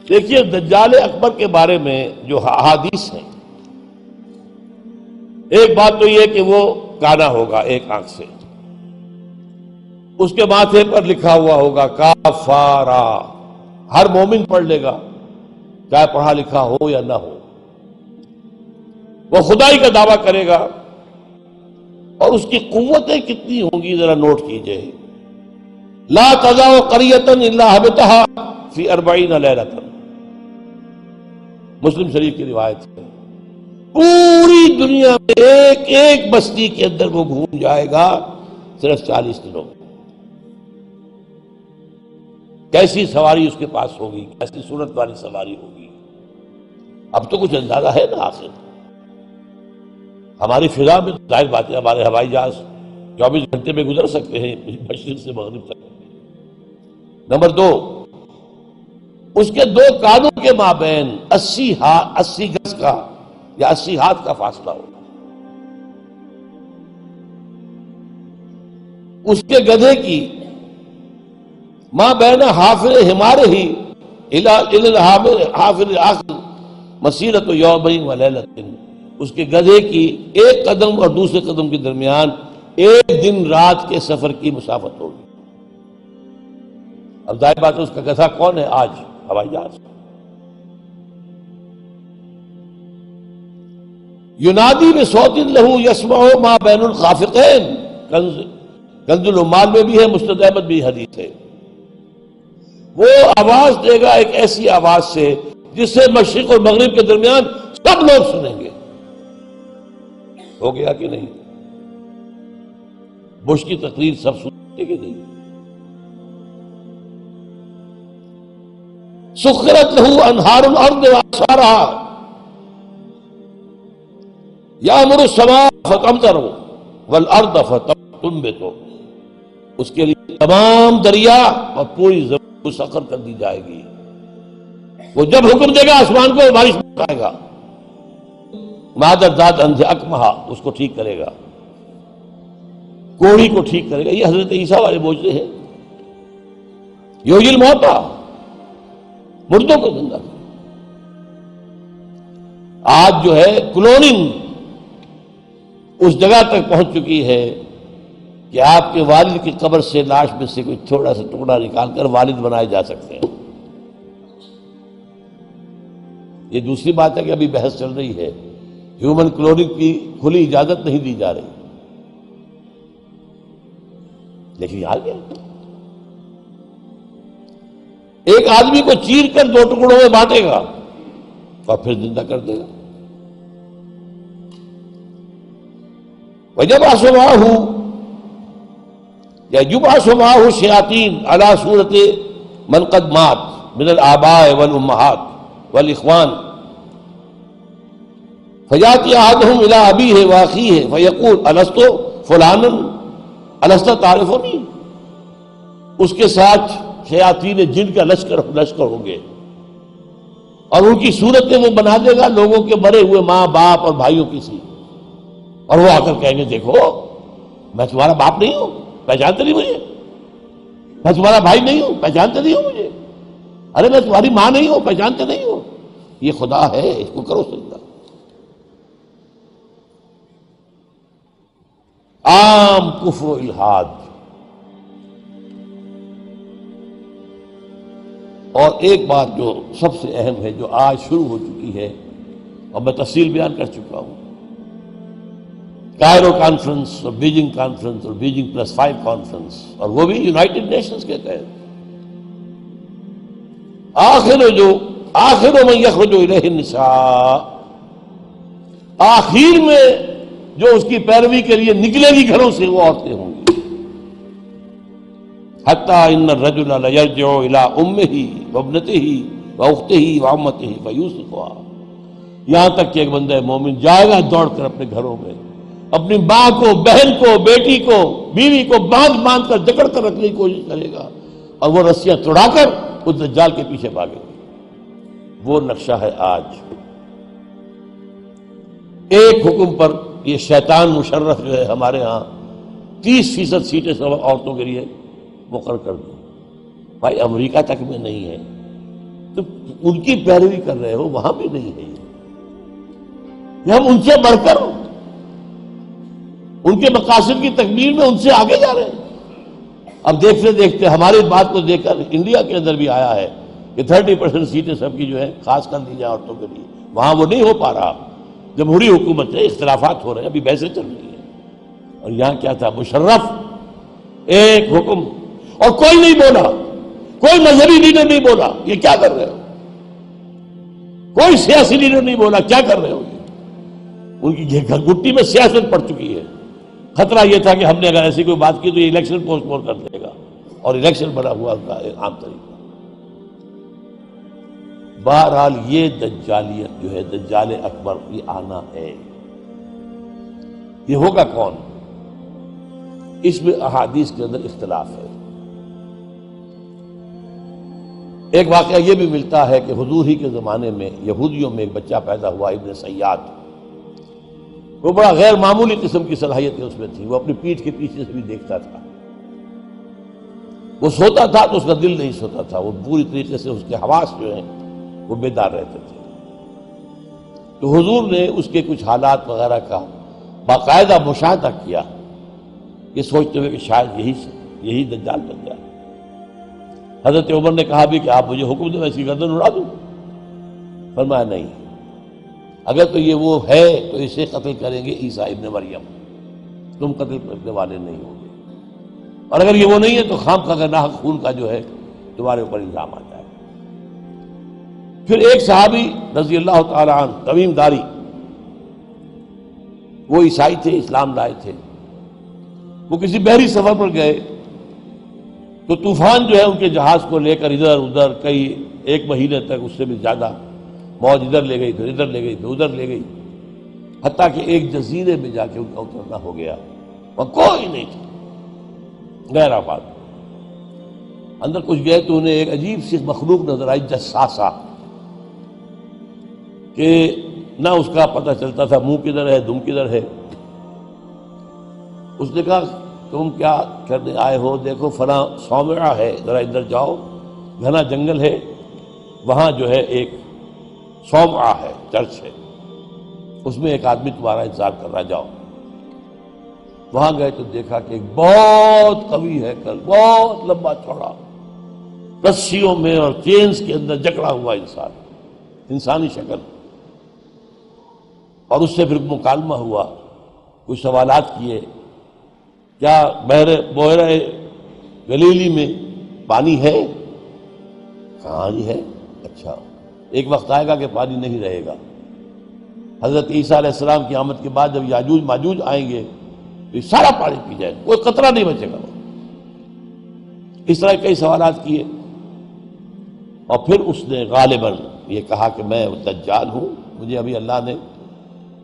دیکھیے دجال اکبر کے بارے میں جو احادیث ہیں، ایک بات تو یہ کہ وہ کانا ہوگا ایک آنکھ سے، اس کے ماتھے پر لکھا ہوا ہوگا کافارا، ہر مومن پڑھ لے گا چاہے پڑھا لکھا ہو یا نہ ہو۔ وہ خدائی کا دعویٰ کرے گا، اور اس کی قوتیں کتنی ہوں گی ذرا نوٹ کیجئے۔ لا تزع قریۃ الا حبطها فی 40 لیلۃ، مسلم شریف کی روایت ہے۔ پوری دنیا میں ایک ایک بستی کے اندر وہ گھوم جائے گا صرف 40 دنوں میں۔ کیسی سواری اس کے پاس ہوگی، کیسی صورت والی سواری ہوگی، اب تو کچھ اندازہ ہے نا۔ آخر ہماری فضا میں ظاہر بات ہے ہمارے ہوائی جہاز 24 گھنٹے میں گزر سکتے ہیں مشرق سے مغرب تک۔ نمبر 2، اس کے 2 کانوں کے مابین 80 گز کا یا 80 ہاتھ کا فاصلہ ہوگا۔ اس کے گدھے کی ماں بین حافر ہمارے ہی حافر آخر مسیرت یومین و لیلۃ، اس کے گدھے کی ایک قدم اور دوسرے قدم کے درمیان ایک دن رات کے سفر کی مسافت ہوگی۔ اب ظاہر بات ہے اس کا گدھا کون ہے آج؟ ہوائی جہاز۔ ینادی بصوت لہ یسمع ما بین الخافقین، کنز العمال میں بھی ہے، مسند احمد بھی حدیث ہے۔ وہ آواز دے گا ایک ایسی آواز سے جس سے مشرق اور مغرب کے درمیان سب لوگ سنیں گے۔ ہو گیا کہ نہیں؟ بش کی تقریر سب سنیں گے کہ نہیں؟ سخرت لہ انہار الارض واعصارها یامر السماء فتمطر والارض فتنبت، اس کے لیے تمام دریا اور پوری زمین کو سخر کر دی جائے گی۔ وہ جب حکم دے گا آسمان کو بارش برسائے گا۔ مادر ذات اندھے اکمہا، اس کو ٹھیک کرے گا، کوڑی کو ٹھیک کرے گا۔ یہ حضرت عیسیٰ والے معجزے ہیں۔ یحیی الموتیٰ، مردوں کو زندہ کرے۔ آج جو ہے کلوننگ اس جگہ تک پہنچ چکی ہے کہ آپ کے والد کی قبر سے لاش میں سے کوئی تھوڑا سا ٹکڑا نکال کر والد بنائے جا سکتے ہیں۔ یہ دوسری بات ہے کہ ابھی بحث چل رہی ہے، ہیومن کلوننگ کی کھلی اجازت نہیں دی جا رہی، لیکن آ گیا۔ ایک آدمی کو چیر کر 2 ٹکڑوں میں بانٹے گا اور پھر زندہ کر دے گا۔ وَيَبْعَثُ مَعَهُ یا يُبْعَثُ مَعَهُ الشَّيَاطِينُ عَلَى صُورَةِ مَنْ قَدْ مَاتَ مِنَ الْآبَاءِ وَالْأُمَّهَاتِ وَالْإِخْوَانِ فَيَأْتِي أَحَدُهُمْ إِلَىٰ أَبِيهِ وَأَخِيهِ فَيَقُولُ أَلَسْتُ فُلَانًا أَلَسْتَ تَعْرِفُنِي، اس کے ساتھ شیاطین جن کا لشکر ہوں گے، اور ان کی صورتیں وہ بنا دے گا لوگوں کے مرے ہوئے ماں باپ اور بھائیوں کی سی، اور وہ آ کر کہیں گے دیکھو میں تمہارا باپ نہیں ہوں، پہچانتے نہیں مجھے، میں تمہارا بھائی نہیں ہوں، پہچانتے نہیں ہو مجھے، ارے میں تمہاری ماں نہیں ہوں، پہچانتے نہیں ہو، یہ خدا ہے، اس کو کرو سجدہ۔ عام کفر و الحاد۔ اور ایک بات جو سب سے اہم ہے جو آج شروع ہو چکی ہے اور میں تفصیل بیان کر چکا ہوں، کائرو کانفرنس اور بیجنگ کانفرنس اور بیجنگ +5 کانفرنس، اور وہ بھی یونائٹڈ نیشنز کے تحت، آخر من یخرج الیہ النساء، آخر میں جو اس کی پیروی کے لیے نکلے گی گھروں سے وہ عورتیں ہوں گی۔ حتی ان الرجل لیرجع الی امہ وابنتہ واختہ وعمتہ فیوثقها، یہاں تک کہ ایک بندہ مومن جائے گا دوڑ کر اپنے گھروں میں، اپنی ماں کو، بہن کو، بیٹی کو، بیوی کو باندھ کر جکڑ کر رکھنے کی کوشش کرے گا، اور وہ رسیاں توڑا کر اس دجال کے پیچھے بھاگے گا۔ وہ نقشہ ہے آج۔ ایک حکم پر یہ شیطان مشرف جو ہے ہمارے ہاں 30% سیٹیں عورتوں کے لیے مقرر کر دیں۔ بھائی امریکہ تک میں نہیں ہے، تو ان کی پیروی کر رہے ہو، وہاں بھی نہیں ہے یہ ہم ان سے بڑھ کر ان کے مقاصد کی تکمیل میں ان سے آگے جا رہے ہیں۔ اب دیکھتے دیکھتے ہماری بات کو دیکھ کر انڈیا کے اندر بھی آیا ہے کہ 30% سیٹیں سب کی جو ہے خاص کر دی جائیں عورتوں کے لیے، وہاں وہ نہیں ہو پا رہا، جمہوری حکومت ہے، اختلافات ہو رہے ہیں، ابھی بحثیں چل رہی ہیں۔ اور یہاں کیا تھا، مشرف ایک حکم، اور کوئی نہیں بولا، کوئی مذہبی لیڈر نہیں بولا یہ کیا کر رہے ہو، کوئی سیاسی لیڈر نہیں بولا کیا کر رہے ہو۔ ان کی گھٹی میں سیاست پڑ چکی ہے۔ خطرہ یہ تھا کہ ہم نے اگر ایسی کوئی بات کی تو یہ الیکشن پوسٹ پون کر دے گا، اور الیکشن بنا ہوا ان کا ایک عام طریقہ۔ بہرحال یہ دجالیت جو ہے، دجال اکبر، یہ آنا ہے۔ یہ ہوگا کون، اس میں احادیث کے اندر اختلاف ہے۔ ایک واقعہ یہ بھی ملتا ہے کہ حضور ہی کے زمانے میں یہودیوں میں ایک بچہ پیدا ہوا، ابن سیاد۔ وہ بڑا غیر معمولی قسم کی صلاحیتیں اس میں تھیں، وہ اپنی پیٹھ کے پیچھے سے بھی دیکھتا تھا، وہ سوتا تھا تو اس کا دل نہیں سوتا تھا، وہ پوری طریقے سے اس کے حواس جو ہیں وہ بیدار رہتے تھے۔ تو حضور نے اس کے کچھ حالات وغیرہ کا باقاعدہ مشاہدہ کیا، یہ سوچتے ہوئے کہ شاید یہی دجال بن جائے۔ حضرت عمر نے کہا بھی کہ آپ مجھے حکم دو میں اس کی گردن اڑا دوں، فرمایا نہیں، اگر تو یہ وہ ہے تو اسے قتل کریں گے عیسیٰ ابن مریم، تم قتل کرنے والے نہیں ہوں گے، اور اگر یہ وہ نہیں ہے تو خام کا ناحق خون کا جو ہے تمہارے اوپر الزام آ جائے۔ پھر ایک صحابی رضی اللہ تعالی عنہ، تمیم داری، وہ عیسائی تھے، اسلام لائے تھے، وہ کسی بحری سفر پر گئے تو طوفان جو ہے ان کے جہاز کو لے کر ادھر ادھر کئی ایک مہینے تک، اس سے بھی زیادہ، موج ادھر لے گئی پھر ادھر لے گئی پھر ادھر لے گئی، حتیٰ کہ ایک جزیرے میں جا کے ان کا اترنا ہو گیا، وہاں کوئی نہیں تھا، غیر آباد۔ اندر کچھ گئے تو انہیں ایک عجیب سی مخلوق نظر آئی، جساسہ، کہ نہ اس کا پتہ چلتا تھا منہ کدھر ہے دم کدھر ہے۔ اس نے کہا تم کیا کرنے آئے ہو، دیکھو فلاں صومعہ ہے، ذرا ادھر جاؤ، گھنا جنگل ہے، وہاں جو ہے ایک صومعہ ہے، چرچ ہے، اس میں ایک آدمی تمہارا انتظار کر رہا، جاؤ۔ وہاں گئے تو دیکھا کہ ایک بہت قوی ہے، بہت لمبا چوڑا، رسیوں میں اور چینز کے اندر جکڑا ہوا انسان، انسانی شکل، اور اس سے پھر مکالمہ ہوا، کچھ سوالات کیے، کیا بحیرہ گلیلی میں پانی ہے؟ کہاں جی ہے، اچھا ایک وقت آئے گا کہ پانی نہیں رہے گا، حضرت عیسیٰ علیہ السلام کی آمد کے بعد جب یاجوج ماجوج آئیں گے تو یہ سارا پانی پی جائے گا، کوئی قطرہ نہیں بچے گا۔ اس طرح کئی سوالات کیے، اور پھر اس نے غالباً یہ کہا کہ میں دجال ہوں، مجھے ابھی اللہ نے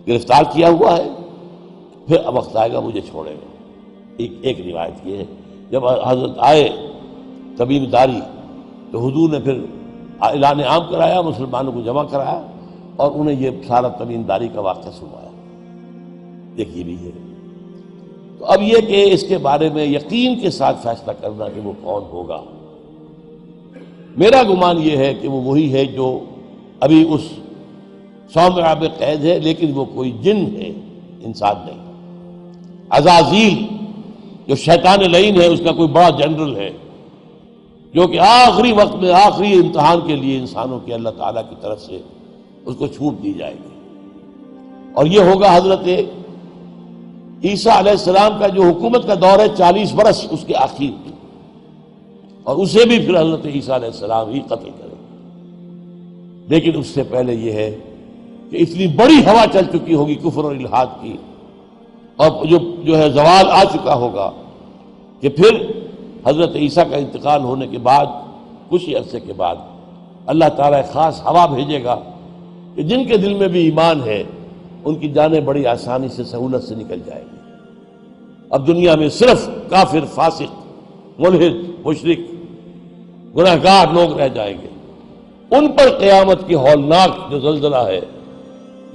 گرفتار کیا ہوا ہے، پھر اب وقت آئے گا مجھے چھوڑے گا۔ ایک روایت یہ ہے، جب حضرت آئے تمیم داری تو حضور نے پھر اعلان عام کرایا، مسلمانوں کو جمع کرایا، اور انہیں یہ سارا تمیم داری کا واقعہ سنوایا۔ دیکھیے بھی ہے، تو اب یہ کہ اس کے بارے میں یقین کے ساتھ فیصلہ کرنا کہ وہ کون ہوگا، میرا گمان یہ ہے کہ وہ وہی ہے جو ابھی اس صومعہ میں قید ہے، لیکن وہ کوئی جن ہے، انسان نہیں۔ عزازیل جو شیطان لعین ہے، اس کا کوئی بڑا جنرل ہے، جو کہ آخری وقت میں آخری امتحان کے لیے انسانوں کے اللہ تعالیٰ کی طرف سے اس کو چھوٹ دی جائے گی، اور یہ ہوگا حضرت عیسیٰ علیہ السلام کا جو حکومت کا دور ہے 40 برس اس کے آخر میں، اور اسے بھی پھر حضرت عیسیٰ علیہ السلام ہی قتل کرے۔ لیکن اس سے پہلے یہ ہے کہ اتنی بڑی ہوا چل چکی ہوگی کفر اور الحاد کی، اور جو ہے زوال آ چکا ہوگا، کہ پھر حضرت عیسیٰ کا انتقال ہونے کے بعد کچھ ہی عرصے کے بعد اللہ تعالیٰ ایک خاص ہوا بھیجے گا کہ جن کے دل میں بھی ایمان ہے ان کی جانیں بڑی آسانی سے سہولت سے نکل جائیں گی۔ اب دنیا میں صرف کافر، فاسق، ملحد، مشرک، گناہگار لوگ رہ جائیں گے، ان پر قیامت کی ہولناک جو زلزلہ ہے،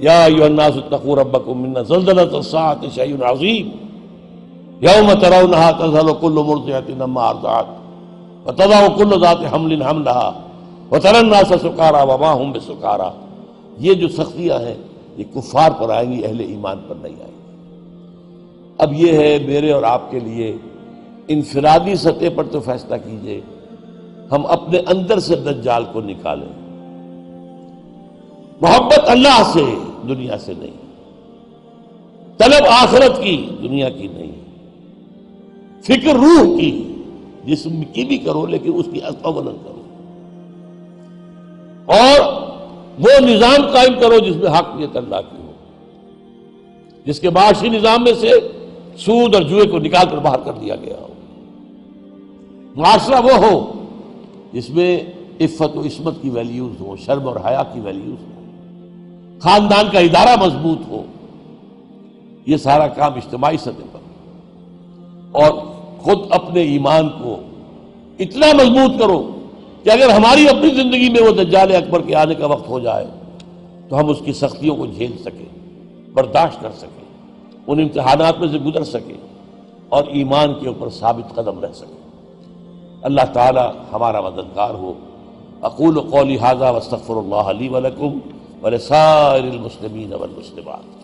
یا ایھا الناس اتقوا ربکم ان زلزلۃ الساعۃ شیء عظیم یوم ترونها تذہل کل مرضعۃ عما ارضعت وتضع کل ذات حمل حملها وَتَرَى النَّاسَ سُكَارَىٰ وَمَا هُم بِسُكَارَىٰ، یہ جو سختیاں ہیں یہ کفار پر آئیں گی، اہل ایمان پر نہیں آئیں گی۔ اب یہ ہے میرے اور آپ کے لیے انفرادی سطح پر تو فیصلہ کیجئے، ہم اپنے اندر سے دجال کو نکالیں۔ محبت اللہ سے، دنیا سے نہیں، طلب آخرت کی، دنیا کی نہیں، فکر روح کی، جسم کی بھی کرو لیکن اس کی اولاً کرو، اور وہ نظام قائم کرو جس میں حقیقت اللہ کی ہو، جس کے معاشی نظام میں سے سود اور جوئے کو نکال کر باہر کر دیا گیا ہو۔ معاشرہ وہ ہو جس میں عفت و عصمت کی ویلیوز ہو، شرم اور حیا کی ویلیوز ہو، خاندان کا ادارہ مضبوط ہو۔ یہ سارا کام اجتماعی سطح پر، اور خود اپنے ایمان کو اتنا مضبوط کرو کہ اگر ہماری اپنی زندگی میں وہ دجال اکبر کے آنے کا وقت ہو جائے تو ہم اس کی سختیوں کو جھیل سکیں، برداشت کر سکیں، ان امتحانات میں سے گزر سکیں اور ایمان کے اوپر ثابت قدم رہ سکیں۔ اللہ تعالی ہمارا مددگار ہو۔ اقول قولی ھذا واستغفر اللہ لی ولکم ولسائر المسلمین والمسلمات۔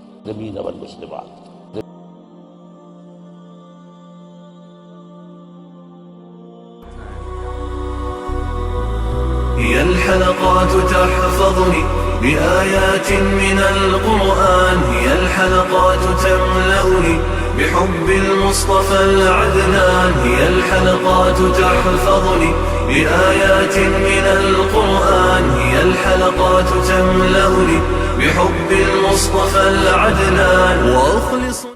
هي الحلقات تحفظني بآيات من القرآن، هي الحلقات تملأني بحب المصطفى العدنان، هي الحلقات تحفظني بآيات من القرآن، هي الحلقات تملأني بحب المصطفى العدنان، وأخلص